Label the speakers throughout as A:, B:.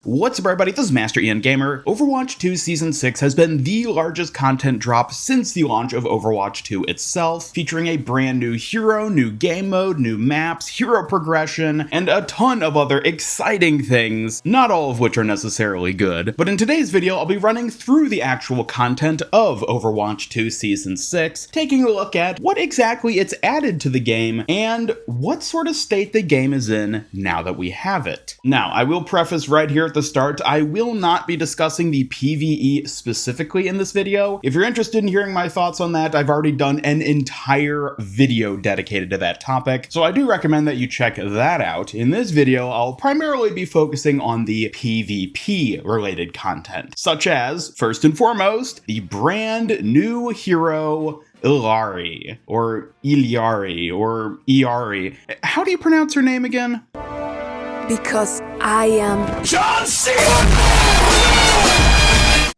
A: What's up everybody, this is Master Ian Gamer. Overwatch 2 Season 6 has been the largest content drop since the launch of Overwatch 2 itself, featuring a brand new hero, new game mode, new maps, hero progression, and a ton of other exciting things, not all of which are necessarily good. But in today's video, I'll be running through the actual content of Overwatch 2 Season 6, taking a look at what exactly it's added to the game, and what sort of state the game is in now that we have it. Now, I will preface right here at the start, I will not be discussing the PvE specifically in this video. If you're interested in hearing my thoughts on that, I've already done an entire video dedicated to that topic, so I do recommend that you check that out. In this video, I'll primarily be focusing on the PvP related content, such as, first and foremost, the brand new hero Illari, or Illari, or Iari. How do you pronounce her name again?
B: Because I am
C: John Cena!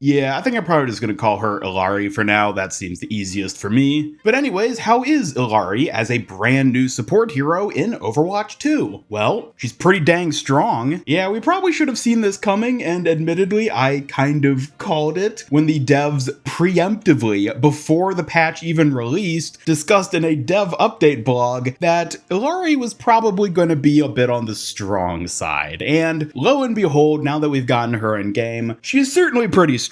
A: Yeah, I think I'm probably just going to call her Illari for now. That seems the easiest for me. But anyways, how is Illari as a brand new support hero in Overwatch 2? Well, she's pretty dang strong. Yeah, we probably should have seen this coming, and admittedly, I kind of called it when the devs preemptively, before the patch even released, discussed in a dev update blog that Illari was probably going to be a bit on the strong side. And lo and behold, now that we've gotten her in game, she's certainly pretty strong.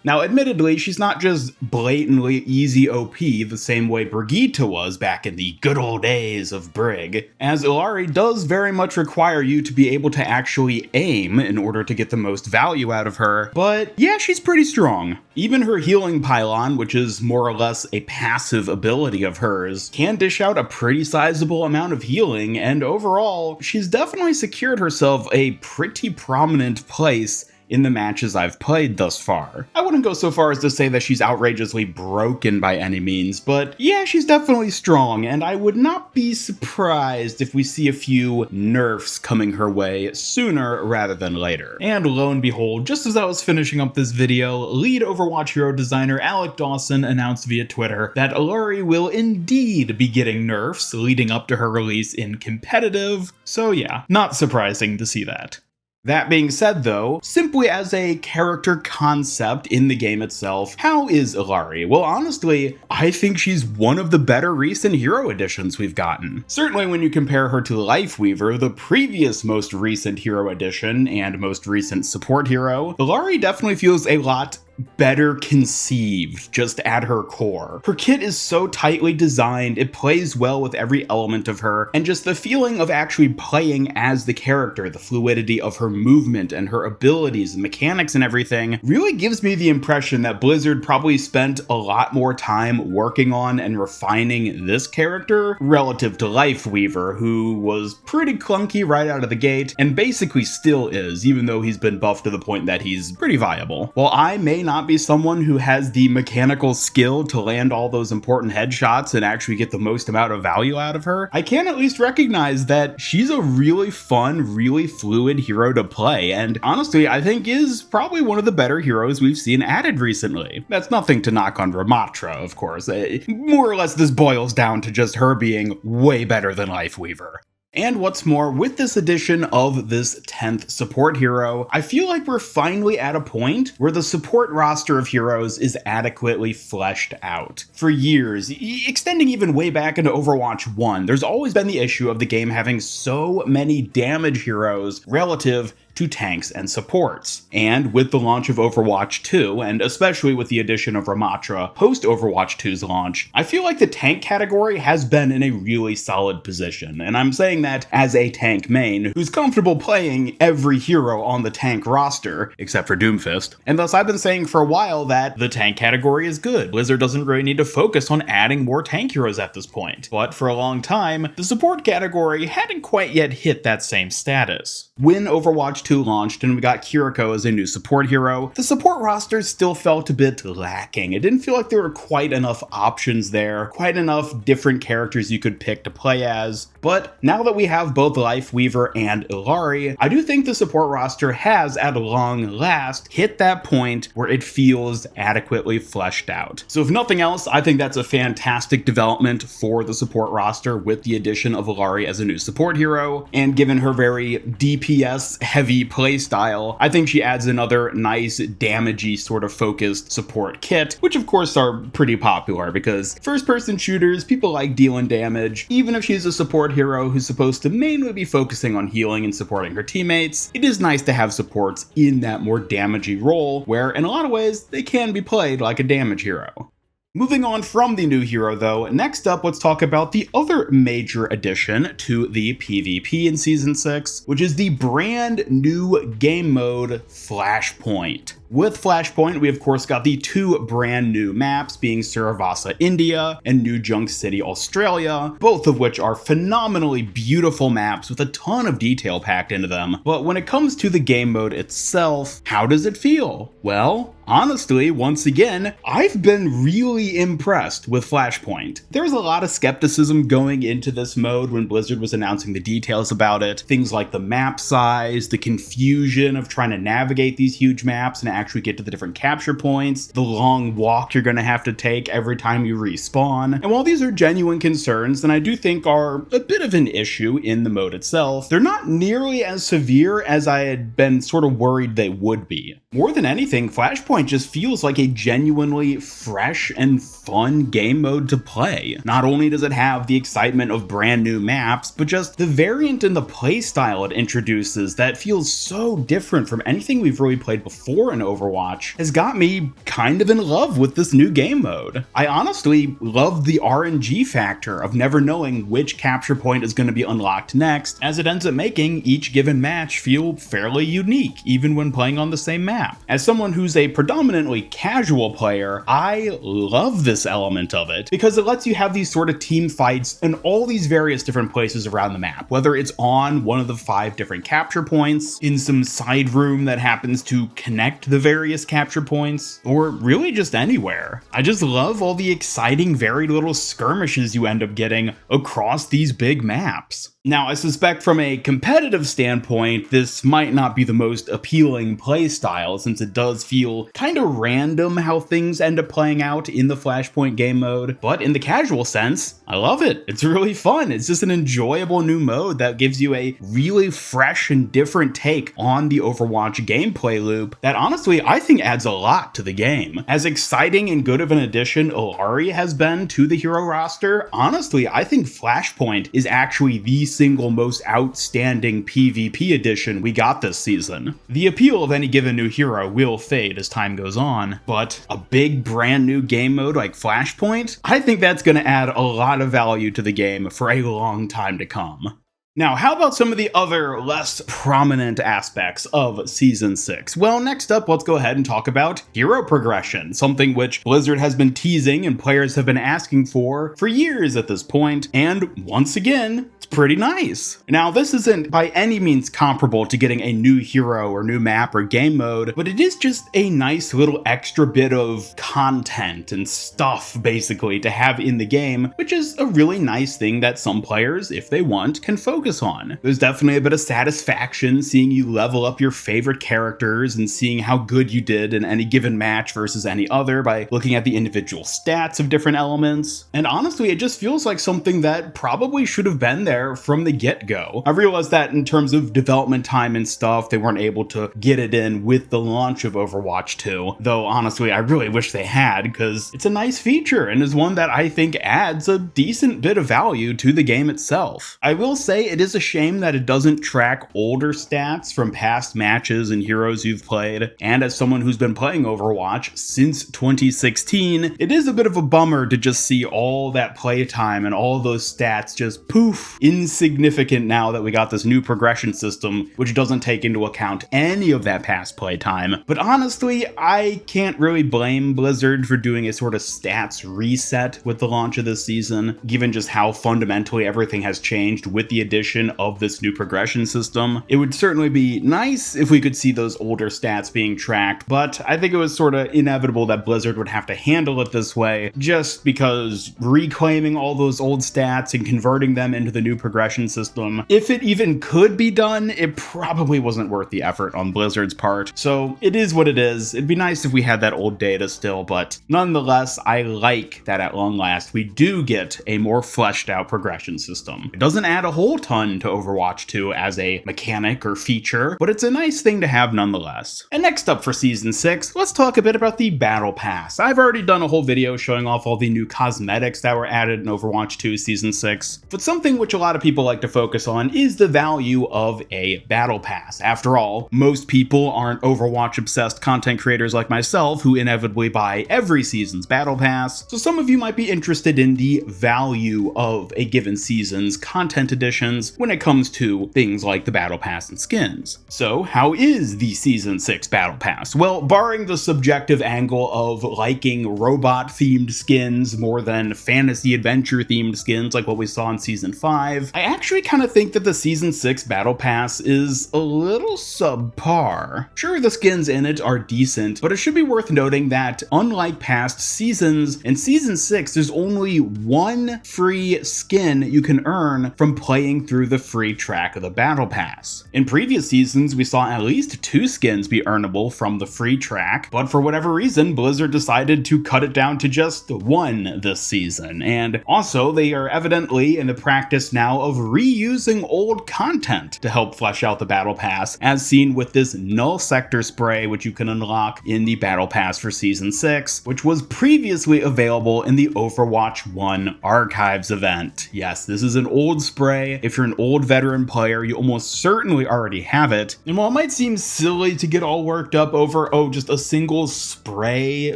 A: Now, admittedly, she's not just blatantly easy OP the same way Brigitte was back in the good old days of Brig, as Illari does very much require you to be able to actually aim in order to get the most value out of her, but yeah, she's pretty strong. Even her healing pylon, which is more or less a passive ability of hers, can dish out a pretty sizable amount of healing, and overall, she's definitely secured herself a pretty prominent place in the matches I've played thus far. I wouldn't go so far as to say that she's outrageously broken by any means, but yeah, she's definitely strong, and I would not be surprised if we see a few nerfs coming her way sooner rather than later. And lo and behold, just as I was finishing up this video, lead Overwatch hero designer Alec Dawson announced via Twitter that Illari will indeed be getting nerfs leading up to her release in competitive, so yeah, not surprising to see that. That being said though, simply as a character concept in the game itself, how is Illari? Well, honestly, I think she's one of the better recent hero additions we've gotten. Certainly when you compare her to Lifeweaver, the previous most recent hero addition and most recent support hero, Illari definitely feels a lot better conceived just at her core. Her kit is so tightly designed, it plays well with every element of her, and just the feeling of actually playing as the character, the fluidity of her movement and her abilities and mechanics and everything, really gives me the impression that Blizzard probably spent a lot more time working on and refining this character relative to Lifeweaver, who was pretty clunky right out of the gate, and basically still is, even though he's been buffed to the point that he's pretty viable. While I may not be someone who has the mechanical skill to land all those important headshots and actually get the most amount of value out of her, I can at least recognize that she's a really fun, really fluid hero to play, and honestly, I think is probably one of the better heroes we've seen added recently. That's nothing to knock on Ramatra, of course. More or less this boils down to just her being way better than Lifeweaver. And what's more, with this edition of this 10th support hero, I feel like we're finally at a point where the support roster of heroes is adequately fleshed out. For years, extending even way back into Overwatch 1, there's always been the issue of the game having so many damage heroes relative to tanks and supports. And with the launch of Overwatch 2, and especially with the addition of Ramatra post Overwatch 2's launch, I feel like the tank category has been in a really solid position. And I'm saying that as a tank main who's comfortable playing every hero on the tank roster, except for Doomfist. And thus I've been saying for a while that the tank category is good. Blizzard doesn't really need to focus on adding more tank heroes at this point. But for a long time, the support category hadn't quite yet hit that same status. When Overwatch 2 launched and we got Kiriko as a new support hero, the support roster still felt a bit lacking. It didn't feel like there were quite enough options there, quite enough different characters you could pick to play as. But now that we have both Lifeweaver and Illari, I do think the support roster has, at long last, hit that point where it feels adequately fleshed out. So if nothing else, I think that's a fantastic development for the support roster with the addition of Illari as a new support hero, and given her very DPS heavy heavy playstyle, I think she adds another nice damagey sort of focused support kit, which of course are pretty popular because first person shooters, people like dealing damage. Even if she's a support hero who's supposed to mainly be focusing on healing and supporting her teammates, it is nice to have supports in that more damagey role where in a lot of ways they can be played like a damage hero. Moving on from the new hero though, next up let's talk about the other major addition to the PvP in Season 6, which is the brand new game mode Flashpoint. With Flashpoint, we of course got the two brand new maps being Suravasa, India and New Junk City, Australia, both of which are phenomenally beautiful maps with a ton of detail packed into them. But when it comes to the game mode itself, how does it feel? Well, honestly, once again, I've been really impressed with Flashpoint. There's a lot of skepticism going into this mode when Blizzard was announcing the details about it. Things like the map size, the confusion of trying to navigate these huge maps and actually get to the different capture points, the long walk you're going to have to take every time you respawn. And while these are genuine concerns, then I do think are a bit of an issue in the mode itself, they're not nearly as severe as I had been sort of worried they would be. More than anything, Flashpoint just feels like a genuinely fresh and fun game mode to play. Not only does it have the excitement of brand new maps, but just the variant in the playstyle it introduces that feels so different from anything we've really played before in Overwatch has got me kind of in love with this new game mode. I honestly love the RNG factor of never knowing which capture point is going to be unlocked next, as it ends up making each given match feel fairly unique, even when playing on the same map. As someone who's a predominantly casual player, I love this element of it because it lets you have these sort of team fights in all these various different places around the map, whether it's on one of the 5 different capture points, in some side room that happens to connect the various capture points, or really just anywhere. I just love all the exciting varied little skirmishes you end up getting across these big maps. Now, I suspect from a competitive standpoint, this might not be the most appealing playstyle since it does feel kind of random how things end up playing out in the Flashpoint game mode, but in the casual sense, I love it. It's really fun. It's just an enjoyable new mode that gives you a really fresh and different take on the Overwatch gameplay loop that honestly I think adds a lot to the game. As exciting and good of an addition Illari has been to the hero roster, honestly I think Flashpoint is actually the single most outstanding PvP addition we got this season. The appeal of any given new hero will fade as time goes on, but a big brand new game mode like Flashpoint, I think that's going to add a lot of value to the game for a long time to come. Now, how about some of the other less prominent aspects of Season 6? Well, next up, let's go ahead and talk about hero progression, something which Blizzard has been teasing and players have been asking for years at this point, and once again, it's pretty nice. Now, this isn't by any means comparable to getting a new hero or new map or game mode, but it is just a nice little extra bit of content and stuff, basically, to have in the game, which is a really nice thing that some players, if they want, can focus on. There's definitely a bit of satisfaction seeing you level up your favorite characters and seeing how good you did in any given match versus any other by looking at the individual stats of different elements. And honestly, it just feels like something that probably should have been there from the get-go. I realized that in terms of development time and stuff, they weren't able to get it in with the launch of Overwatch 2, though honestly, I really wish they had because it's a nice feature and is one that I think adds a decent bit of value to the game itself. I will say it is a shame that it doesn't track older stats from past matches and heroes you've played, and as someone who's been playing Overwatch since 2016, it is a bit of a bummer to just see all that playtime and all those stats just poof, insignificant now that we got this new progression system, which doesn't take into account any of that past playtime. But honestly, I can't really blame Blizzard for doing a sort of stats reset with the launch of this season, given just how fundamentally everything has changed with the addition of this new progression system. It would certainly be nice if we could see those older stats being tracked, but I think it was sort of inevitable that Blizzard would have to handle it this way, just because reclaiming all those old stats and converting them into the new progression system, if it even could be done, it probably wasn't worth the effort on Blizzard's part. So it is what it is. It'd be nice if we had that old data still, but nonetheless, I like that at long last we do get a more fleshed out progression system. It doesn't add a whole ton ton to Overwatch 2 as a mechanic or feature, but it's a nice thing to have nonetheless. And next up for Season 6, let's talk a bit about the Battle Pass. I've already done a whole video showing off all the new cosmetics that were added in Overwatch 2 Season 6, but something which a lot of people like to focus on is the value of a Battle Pass. After all, most people aren't Overwatch-obsessed content creators like myself who inevitably buy every season's Battle Pass, so some of you might be interested in the value of a given season's content additions when it comes to things like the Battle Pass and skins. So how is the Season 6 Battle Pass? Well, barring the subjective angle of liking robot-themed skins more than fantasy adventure-themed skins like what we saw in Season 5, I actually kind of think that the Season 6 Battle Pass is a little subpar. Sure, the skins in it are decent, but it should be worth noting that unlike past seasons, in Season 6 there's only one free skin you can earn from playing through the free track of the Battle Pass. In previous seasons, we saw at least 2 skins be earnable from the free track, but for whatever reason, Blizzard decided to cut it down to just 1 this season. And also, they are evidently in the practice now of reusing old content to help flesh out the Battle Pass, as seen with this Null Sector spray, which you can unlock in the Battle Pass for Season 6, which was previously available in the Overwatch 1 Archives event. Yes, this is an old spray. If you're an old veteran player, you almost certainly already have it. And while it might seem silly to get all worked up over, oh, just a single spray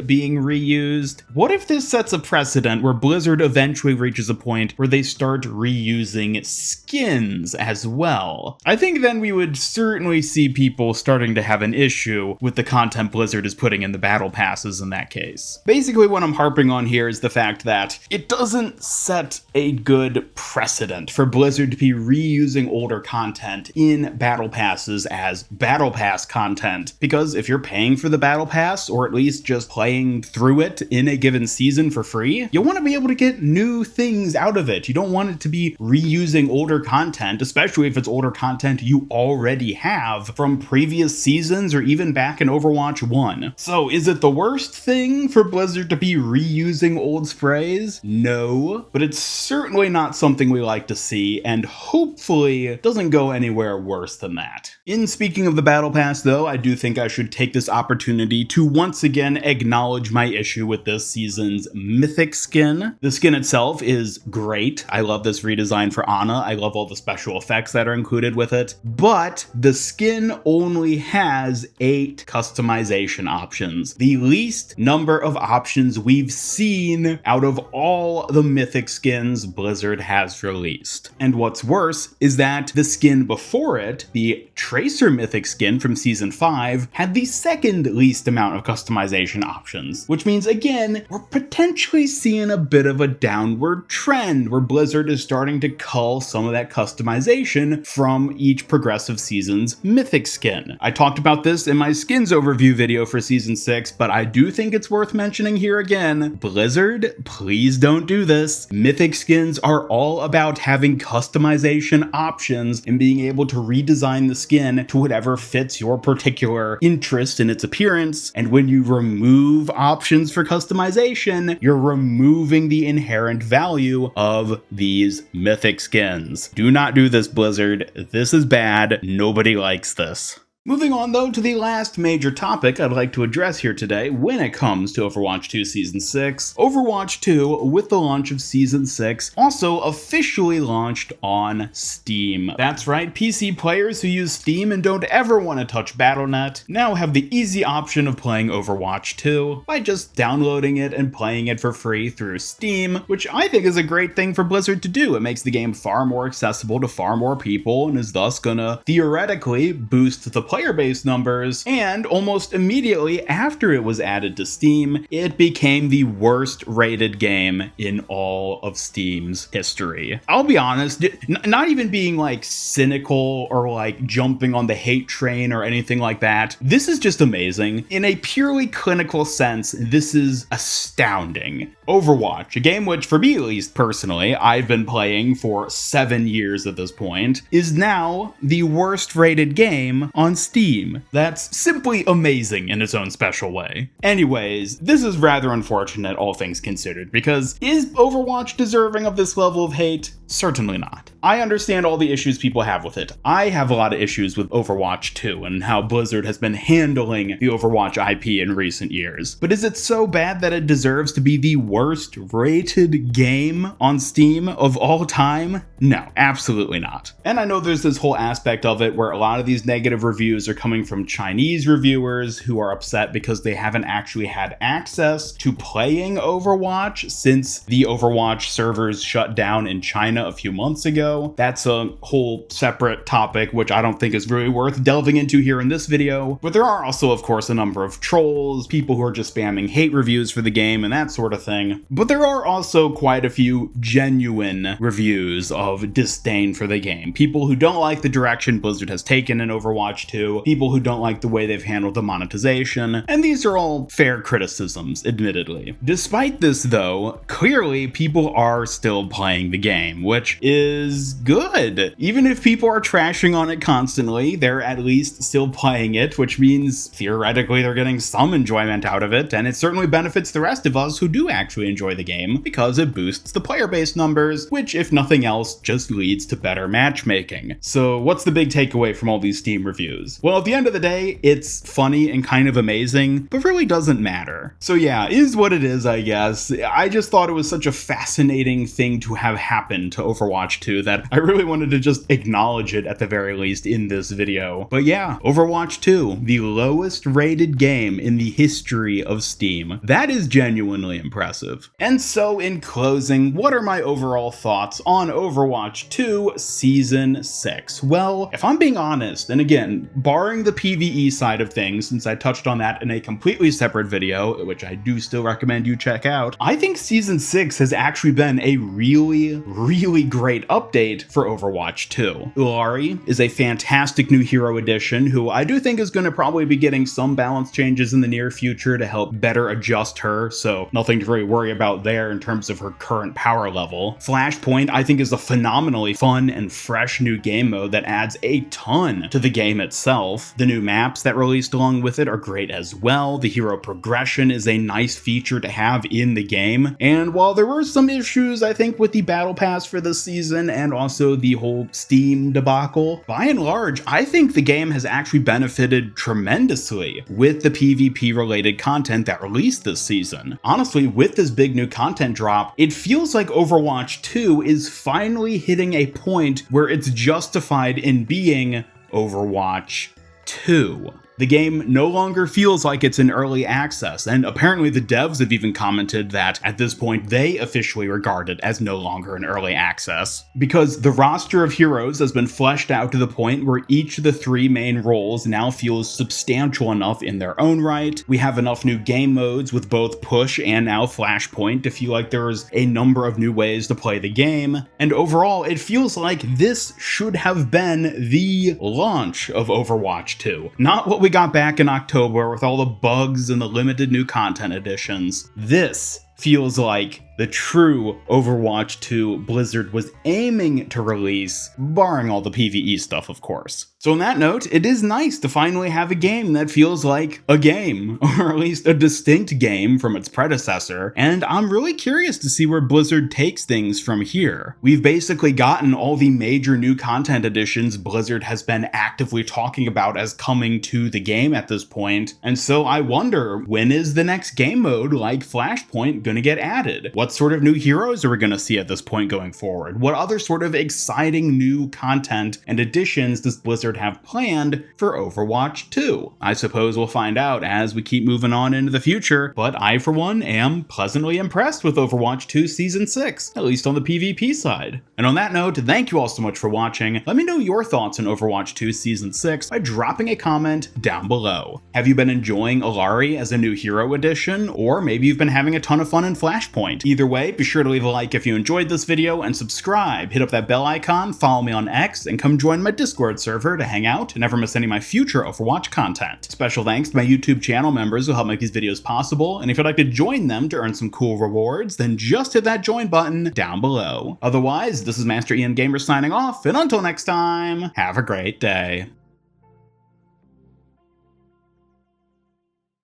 A: being reused, what if this sets a precedent where Blizzard eventually reaches a point where they start reusing skins as well? I think then we would certainly see people starting to have an issue with the content Blizzard is putting in the Battle Passes in that case. Basically, what I'm harping on here is the fact that it doesn't set a good precedent for Blizzard to be reusing older content in Battle Passes as Battle Pass content, because if you're paying for the Battle Pass, or at least just playing through it in a given season for free, you want to be able to get new things out of it. You don't want it to be reusing older content, especially if it's older content you already have from previous seasons or even back in Overwatch 1. So is it the worst thing for Blizzard to be reusing old sprays? No, but it's certainly not something we like to see, and hopefully doesn't go anywhere worse than that. In speaking of the Battle Pass though, I do think I should take this opportunity to once again acknowledge my issue with this season's Mythic skin. The skin itself is great. I love this redesign for Ana. I love all the special effects that are included with it, but the skin only has 8 customization options, the least number of options we've seen out of all the Mythic skins Blizzard has released. And what's worse is that the skin before it, the Tracer Mythic skin from Season 5, had the second least amount of customization options, which means again, we're potentially seeing a bit of a downward trend where Blizzard is starting to cull some of that customization from each progressive season's Mythic skin. I talked about this in my skins overview video for Season 6, but I do think it's worth mentioning here again. Blizzard, please don't do this. Mythic skins are all about having customization options and being able to redesign the skin to whatever fits your particular interest in its appearance. And when you remove options for customization, you're removing the inherent value of these Mythic skins. Do not do this, Blizzard. This is bad. Nobody likes this. Moving on though to the last major topic I'd like to address here today when it comes to Overwatch 2 Season 6. Overwatch 2, with the launch of Season 6, also officially launched on Steam. That's right, PC players who use Steam and don't ever want to touch Battle.net now have the easy option of playing Overwatch 2 by just downloading it and playing it for free through Steam, which I think is a great thing for Blizzard to do. It makes the game far more accessible to far more people and is thus gonna theoretically boost the player base numbers, and almost immediately after it was added to Steam, it became the worst rated game in all of Steam's history. I'll be honest, not even being like cynical or like jumping on the hate train or anything like that. This is just amazing. In a purely clinical sense, this is astounding. Overwatch, a game which for me at least personally, I've been playing for 7 years at this point, is now the worst rated game on Steam. That's simply amazing in its own special way. Anyways, this is rather unfortunate all things considered, because is Overwatch deserving of this level of hate? Certainly not. I understand all the issues people have with it. I have a lot of issues with Overwatch 2 and how Blizzard has been handling the Overwatch IP in recent years. But is it so bad that it deserves to be the worst rated game on Steam of all time? No, absolutely not. And I know there's this whole aspect of it where a lot of these negative reviews are coming from Chinese reviewers who are upset because they haven't actually had access to playing Overwatch since the Overwatch servers shut down in China a few months ago. That's a whole separate topic, which I don't think is really worth delving into here in this video. But there are also, of course, a number of trolls, people who are just spamming hate reviews for the game and that sort of thing. But there are also quite a few genuine reviews of disdain for the game. People who don't like the direction Blizzard has taken in Overwatch 2, people who don't like the way they've handled the monetization, and these are all fair criticisms, admittedly. Despite this, though, clearly people are still playing the game, which is good. Even if people are trashing on it constantly, they're at least still playing it, which means theoretically they're getting some enjoyment out of it, and it certainly benefits the rest of us who do actually enjoy the game because it boosts the player base numbers, which, if nothing else, just leads to better matchmaking. So what's the big takeaway from all these Steam reviews? Well, at the end of the day, it's funny and kind of amazing, but really doesn't matter. So yeah, is what it is, I guess. I just thought it was such a fascinating thing to have happen to Overwatch 2 that I really wanted to just acknowledge it at the very least in this video. But yeah, Overwatch 2, the lowest rated game in the history of Steam. That is genuinely impressive. And so in closing, what are my overall thoughts on Overwatch 2 Season 6? Well, if I'm being honest, and again, barring the PvE side of things, since I touched on that in a completely separate video, which I do still recommend you check out, I think Season 6 has actually been a really great update for Overwatch 2. Illari is a fantastic new hero addition who I do think is going to probably be getting some balance changes in the near future to help better adjust her, so nothing to really worry about there in terms of her current power level. Flashpoint I think is a phenomenally fun and fresh new game mode that adds a ton to the game itself. The new maps that released along with it are great as well. The hero progression is a nice feature to have in the game, and while there were some issues I think with the battle pass for this season and also the whole Steam debacle, by and large I think the game has actually benefited tremendously with the PvP related content that released this season. Honestly, with this big new content drop, it feels like Overwatch 2 is finally hitting a point where it's justified in being Overwatch 2. The game no longer feels like it's in early access, and apparently the devs have even commented that at this point they officially regard it as no longer in early access, because the roster of heroes has been fleshed out to the point where each of the 3 main roles now feels substantial enough in their own right. We have enough new game modes with both push and now Flashpoint to feel like there's a number of new ways to play the game, and overall it feels like this should have been the launch of Overwatch 2, not what we got back in October with all the bugs and the limited new content additions. This feels like the true Overwatch 2 Blizzard was aiming to release, barring all the PvE stuff, of course. So on that note, it is nice to finally have a game that feels like a game, or at least a distinct game from its predecessor, and I'm really curious to see where Blizzard takes things from here. We've basically gotten all the major new content additions Blizzard has been actively talking about as coming to the game at this point, and so I wonder, when is the next game mode like Flashpoint gonna get added? What sort of new heroes are we going to see at this point going forward? What other sort of exciting new content and additions does Blizzard have planned for Overwatch 2? I suppose we'll find out as we keep moving on into the future, but I for one am pleasantly impressed with Overwatch 2 Season 6, at least on the PvP side. And on that note, thank you all so much for watching. Let me know your thoughts on Overwatch 2 Season 6 by dropping a comment down below. Have you been enjoying Illari as a new hero addition, or maybe you've been having a ton of fun in Flashpoint? Either way, be sure to leave a like if you enjoyed this video and subscribe, hit up that bell icon, follow me on X, and come join my Discord server to hang out and never miss any of my future Overwatch content. Special thanks to my YouTube channel members who help make these videos possible, and if you'd like to join them to earn some cool rewards, then just hit that join button down below. Otherwise, this is Master Ian Gamer signing off, and until next time, have a great day.